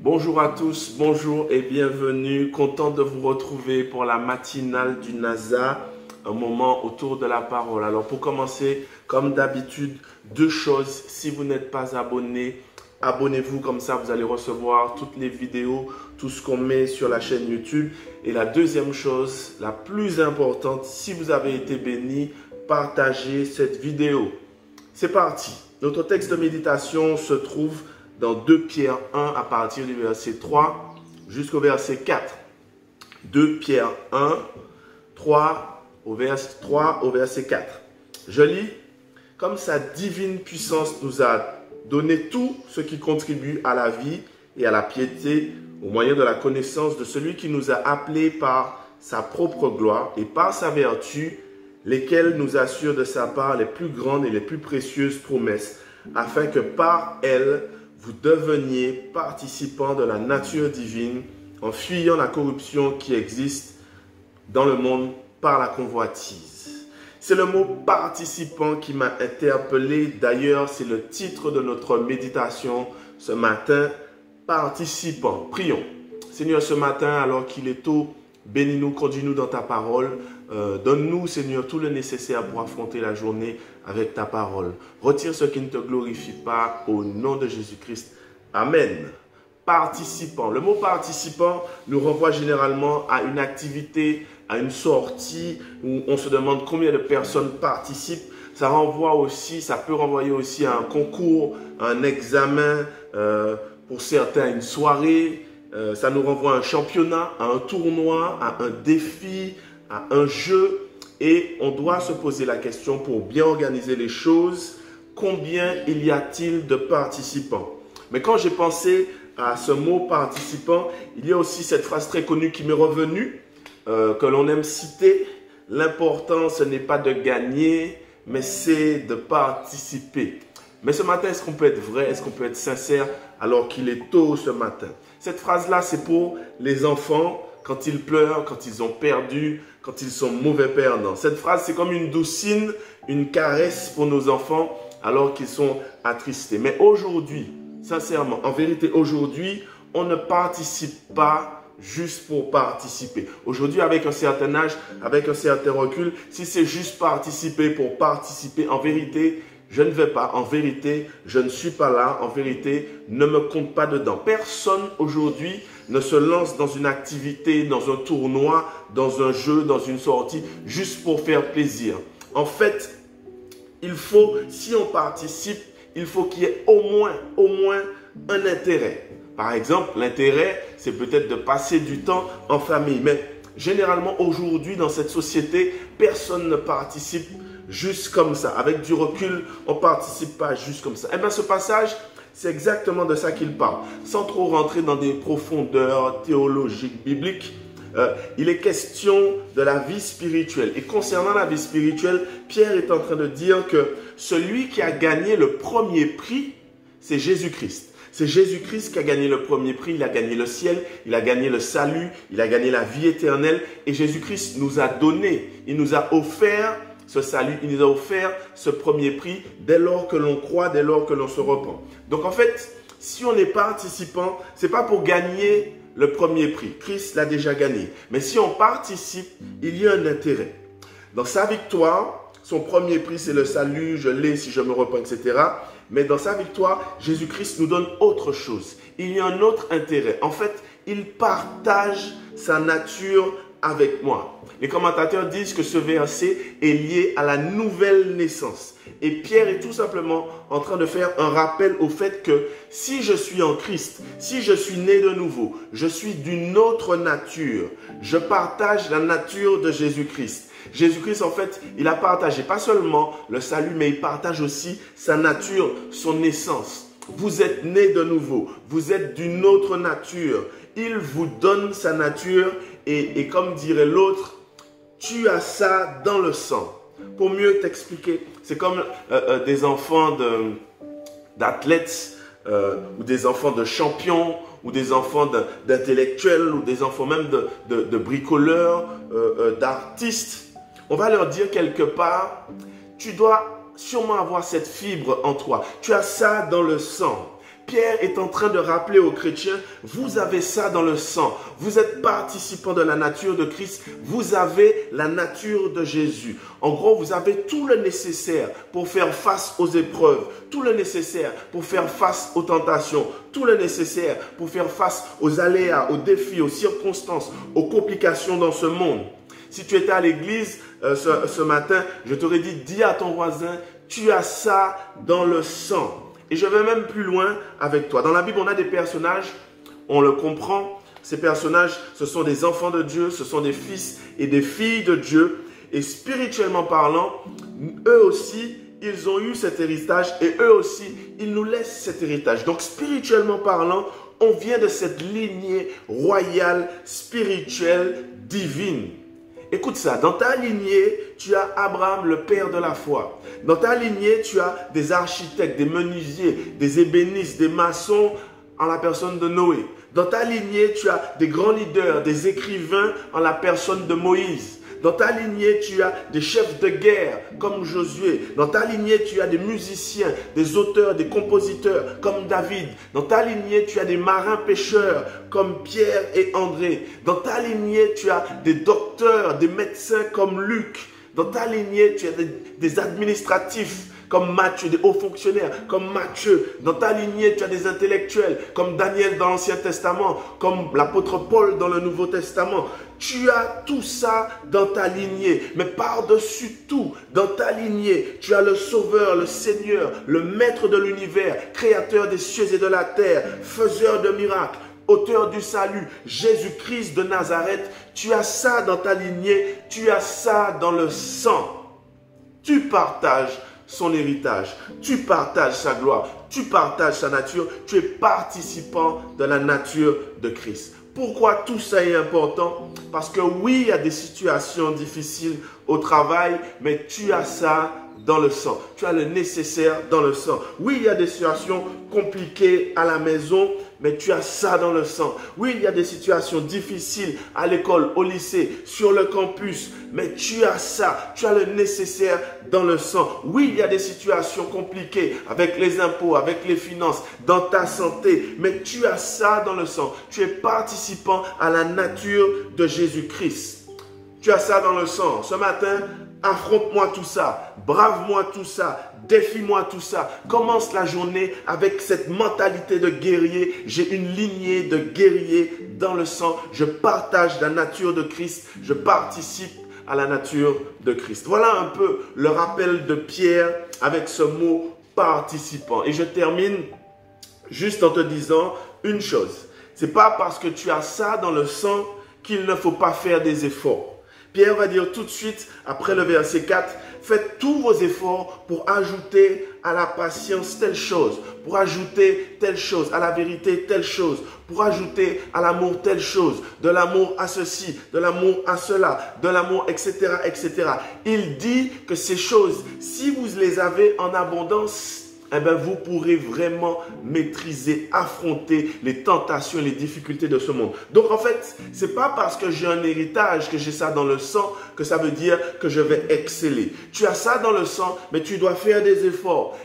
Bonjour à tous, bonjour et bienvenue. Content de vous retrouver pour la matinale du NASA, un moment autour de la parole. Alors pour commencer, comme d'habitude, deux choses. Si vous n'êtes pas abonné, abonnez-vous, comme ça vous allez recevoir toutes les vidéos, tout ce qu'on met sur la chaîne YouTube. Et la deuxième chose, la plus importante, si vous avez été béni, partagez cette vidéo. C'est parti. Notre texte de méditation se trouve dans 2 Pierre 1 à partir du verset 3 jusqu'au verset 4. 2 Pierre 1, 3 au verset 4. Je lis: comme sa divine puissance nous a donné tout ce qui contribue à la vie et à la piété au moyen de la connaissance de celui qui nous a appelés par sa propre gloire et par sa vertu, lesquelles nous assurent de sa part les plus grandes et les plus précieuses promesses, afin que par elles, vous deveniez participants de la nature divine en fuyant la corruption qui existe dans le monde par la convoitise. C'est le mot participant qui m'a interpellé. D'ailleurs, c'est le titre de notre méditation ce matin, participant. Prions. Seigneur, ce matin, alors qu'il est tôt, bénis-nous, conduis-nous dans ta parole. Donne-nous, Seigneur, tout le nécessaire pour affronter la journée avec ta parole. Retire ce qui ne te glorifie pas au nom de Jésus-Christ. Amen. Participant. Le mot participant nous renvoie généralement à une activité, à une sortie où on se demande combien de personnes participent. Ça peut renvoyer aussi à un concours, à un examen, pour certains à une soirée. Ça nous renvoie à un championnat, à un tournoi, à un défi, à un jeu. Et on doit se poser la question pour bien organiser les choses. Combien y a-t-il de participants? Mais quand j'ai pensé à ce mot participant, il y a aussi cette phrase très connue qui m'est revenue, que l'on aime citer. L'important, ce n'est pas de gagner, mais c'est de participer. Mais ce matin, est-ce qu'on peut être vrai? Est-ce qu'on peut être sincère alors qu'il est tôt ce matin? Cette phrase-là, c'est pour les enfants quand ils pleurent, quand ils ont perdu, quand ils sont mauvais perdants. Cette phrase, c'est comme une doucine, une caresse pour nos enfants alors qu'ils sont attristés. Mais aujourd'hui, sincèrement, en vérité, aujourd'hui, on ne participe pas juste pour participer. Aujourd'hui, avec un certain âge, avec un certain recul, si c'est juste participer pour participer, en vérité, je ne vais pas. En vérité, je ne suis pas là. En vérité, ne me compte pas dedans. Personne aujourd'hui ne se lance dans une activité, dans un tournoi, dans un jeu, dans une sortie, juste pour faire plaisir. En fait, si on participe, il faut qu'il y ait au moins un intérêt. Par exemple, l'intérêt, c'est peut-être de passer du temps en famille. Mais généralement, aujourd'hui, dans cette société, personne ne participe juste comme ça. Avec du recul, on ne participe pas juste comme ça. Eh bien, ce passage, c'est exactement de ça qu'il parle. Sans trop rentrer dans des profondeurs théologiques, bibliques, il est question de la vie spirituelle. Et concernant la vie spirituelle, Pierre est en train de dire que celui qui a gagné le premier prix, c'est Jésus-Christ. C'est Jésus-Christ qui a gagné le premier prix. Il a gagné le ciel, il a gagné le salut, il a gagné la vie éternelle. Et Jésus-Christ nous a donné, il nous a offert ce salut, il nous a offert ce premier prix dès lors que l'on croit, dès lors que l'on se repent. Donc en fait, si on est participant, ce n'est pas pour gagner le premier prix. Christ l'a déjà gagné. Mais si on participe, il y a un intérêt. Dans sa victoire, son premier prix, c'est le salut, je l'ai si je me repens, etc. Mais dans sa victoire, Jésus-Christ nous donne autre chose. Il y a un autre intérêt. En fait, il partage sa nature avec moi. Les commentateurs disent que ce verset est lié à la nouvelle naissance. Et Pierre est tout simplement en train de faire un rappel au fait que si je suis en Christ, si je suis né de nouveau, je suis d'une autre nature. Je partage la nature de Jésus-Christ. Jésus-Christ, en fait, il a partagé pas seulement le salut, mais il partage aussi sa nature, son essence. Vous êtes né de nouveau, vous êtes d'une autre nature. Il vous donne sa nature et comme dirait l'autre, tu as ça dans le sang. Pour mieux t'expliquer, c'est comme des enfants d'athlètes ou des enfants de champions ou des enfants d'intellectuels ou des enfants même de bricoleurs, d'artistes. On va leur dire quelque part, tu dois sûrement avoir cette fibre en toi. Tu as ça dans le sang. Pierre est en train de rappeler aux chrétiens, vous avez ça dans le sang. Vous êtes participants de la nature de Christ. Vous avez la nature de Jésus. En gros, vous avez tout le nécessaire pour faire face aux épreuves, tout le nécessaire pour faire face aux tentations, tout le nécessaire pour faire face aux aléas, aux défis, aux circonstances, aux complications dans ce monde. Si tu étais à l'église ce matin, je t'aurais dit, dis à ton voisin, tu as ça dans le sang. Et je vais même plus loin avec toi. Dans la Bible, on a des personnages, on le comprend. Ces personnages, ce sont des enfants de Dieu, ce sont des fils et des filles de Dieu. Et spirituellement parlant, eux aussi, ils ont eu cet héritage et eux aussi, ils nous laissent cet héritage. Donc spirituellement parlant, on vient de cette lignée royale, spirituelle, divine. Écoute ça, dans ta lignée, tu as Abraham, le père de la foi. Dans ta lignée, tu as des architectes, des menuisiers, des ébénistes, des maçons en la personne de Noé. Dans ta lignée, tu as des grands leaders, des écrivains en la personne de Moïse. Dans ta lignée, tu as des chefs de guerre comme Josué. Dans ta lignée, tu as des musiciens, des auteurs, des compositeurs comme David. Dans ta lignée, tu as des marins pêcheurs comme Pierre et André. Dans ta lignée, tu as des docteurs, des médecins comme Luc. Dans ta lignée, tu as des administratifs comme Matthieu, des hauts fonctionnaires comme Matthieu. Dans ta lignée, tu as des intellectuels comme Daniel dans l'Ancien Testament, comme l'apôtre Paul dans le Nouveau Testament. Tu as tout ça dans ta lignée. Mais par-dessus tout, dans ta lignée, tu as le Sauveur, le Seigneur, le Maître de l'univers, Créateur des cieux et de la terre, Faiseur de miracles, Auteur du salut, Jésus-Christ de Nazareth. Tu as ça dans ta lignée, tu as ça dans le sang. Tu partages son héritage, tu partages sa gloire, tu partages sa nature, tu es participant de la nature de Christ. Pourquoi tout ça est important? Parce que oui, il y a des situations difficiles au travail, mais tu as ça dans le sang. Tu as le nécessaire dans le sang. Oui, il y a des situations compliquées à la maison, mais tu as ça dans le sang. Oui, il y a des situations difficiles à l'école, au lycée, sur le campus, mais tu as ça. Tu as le nécessaire dans le sang. Oui, il y a des situations compliquées avec les impôts, avec les finances, dans ta santé, mais tu as ça dans le sang. Tu es participant à la nature de Jésus-Christ. Tu as ça dans le sang. Ce matin, affronte-moi tout ça, brave-moi tout ça, défie-moi tout ça. Commence la journée avec cette mentalité de guerrier. J'ai une lignée de guerrier dans le sang. Je partage la nature de Christ. Je participe à la nature de Christ. Voilà un peu le rappel de Pierre avec ce mot participant. Et je termine juste en te disant une chose. Ce n'est pas parce que tu as ça dans le sang qu'il ne faut pas faire des efforts. Pierre va dire tout de suite, après le verset 4, faites tous vos efforts pour ajouter à la patience telle chose, pour ajouter telle chose, à la vérité telle chose, pour ajouter à l'amour telle chose, de l'amour à ceci, de l'amour à cela, de l'amour, etc., etc. Il dit que ces choses, si vous les avez en abondance, eh bien, vous pourrez vraiment maîtriser, affronter les tentations et les difficultés de ce monde. Donc, en fait, ce n'est pas parce que j'ai un héritage, que j'ai ça dans le sang, que ça veut dire que je vais exceller. Tu as ça dans le sang, mais tu dois faire des efforts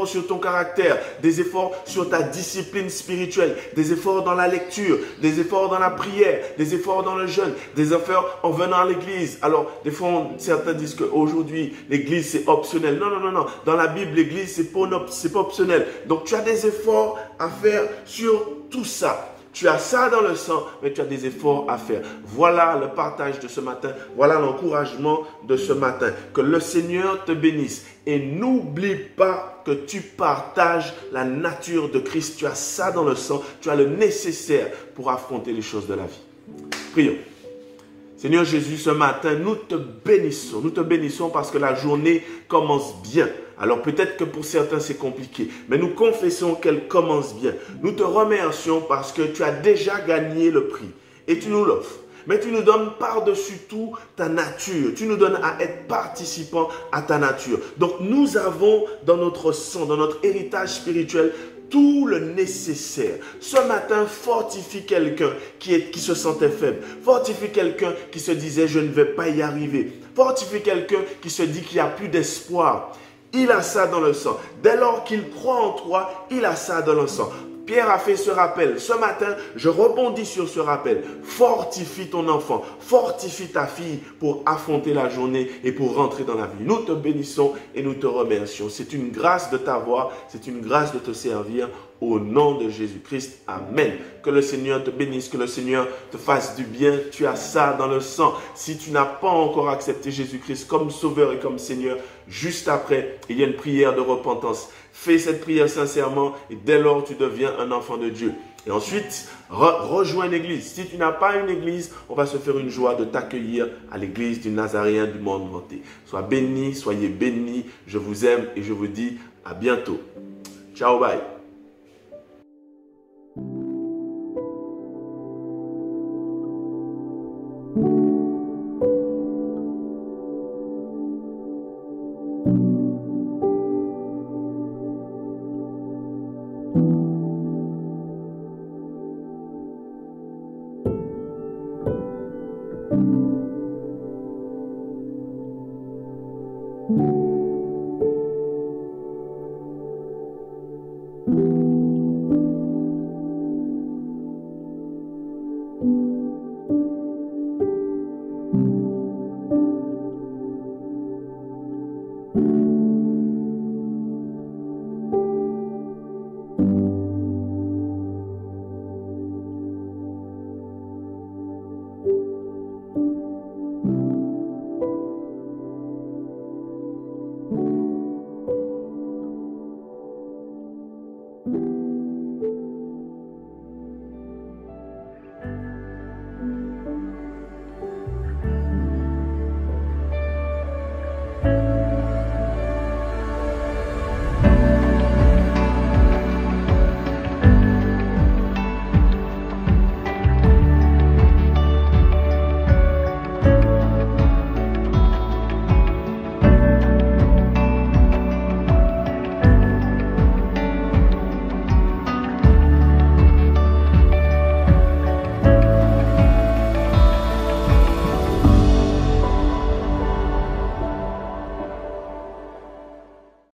sur ton caractère, des efforts sur ta discipline spirituelle, des efforts dans la lecture, des efforts dans la prière, des efforts dans le jeûne, des efforts en venant à l'église. Alors, des fois, certains disent qu'aujourd'hui, l'église, c'est optionnel. Non, non, non, non. Dans la Bible, l'église, c'est pas optionnel. Donc, tu as des efforts à faire sur tout ça. Tu as ça dans le sang, mais tu as des efforts à faire. Voilà le partage de ce matin. Voilà l'encouragement de ce matin. Que le Seigneur te bénisse. Et n'oublie pas que tu partages la nature de Christ. Tu as ça dans le sang. Tu as le nécessaire pour affronter les choses de la vie. Prions. Seigneur Jésus, ce matin, nous te bénissons. Nous te bénissons parce que la journée commence bien. Alors peut-être que pour certains c'est compliqué, mais nous confessons qu'elle commence bien. Nous te remercions parce que tu as déjà gagné le prix et tu nous l'offres. Mais tu nous donnes par-dessus tout ta nature. Tu nous donnes à être participants à ta nature. Donc nous avons dans notre sang, dans notre héritage spirituel, tout le nécessaire. Ce matin, fortifie quelqu'un qui se sentait faible. Fortifie quelqu'un qui se disait « je ne vais pas y arriver ». Fortifie quelqu'un qui se dit qu'il n'y a plus d'espoir. il a ça dans le sang. Dès lors qu'il croit en toi, il a ça dans le sang. Pierre a fait ce rappel. Ce matin, je rebondis sur ce rappel. Fortifie ton enfant, fortifie ta fille pour affronter la journée et pour rentrer dans la vie. Nous te bénissons et nous te remercions. C'est une grâce de t'avoir, c'est une grâce de te servir. Au nom de Jésus-Christ, amen. Que le Seigneur te bénisse, que le Seigneur te fasse du bien. Tu as ça dans le sang. Si tu n'as pas encore accepté Jésus-Christ comme Sauveur et comme Seigneur, juste après, il y a une prière de repentance. Fais cette prière sincèrement et dès lors, tu deviens un enfant de Dieu. Et ensuite, rejoins l'église. Si tu n'as pas une église, on va se faire une joie de t'accueillir à l'église du Nazaréen du monde vanté. Sois béni, soyez bénis. Je vous aime et je vous dis à bientôt. Ciao, bye. Thank you.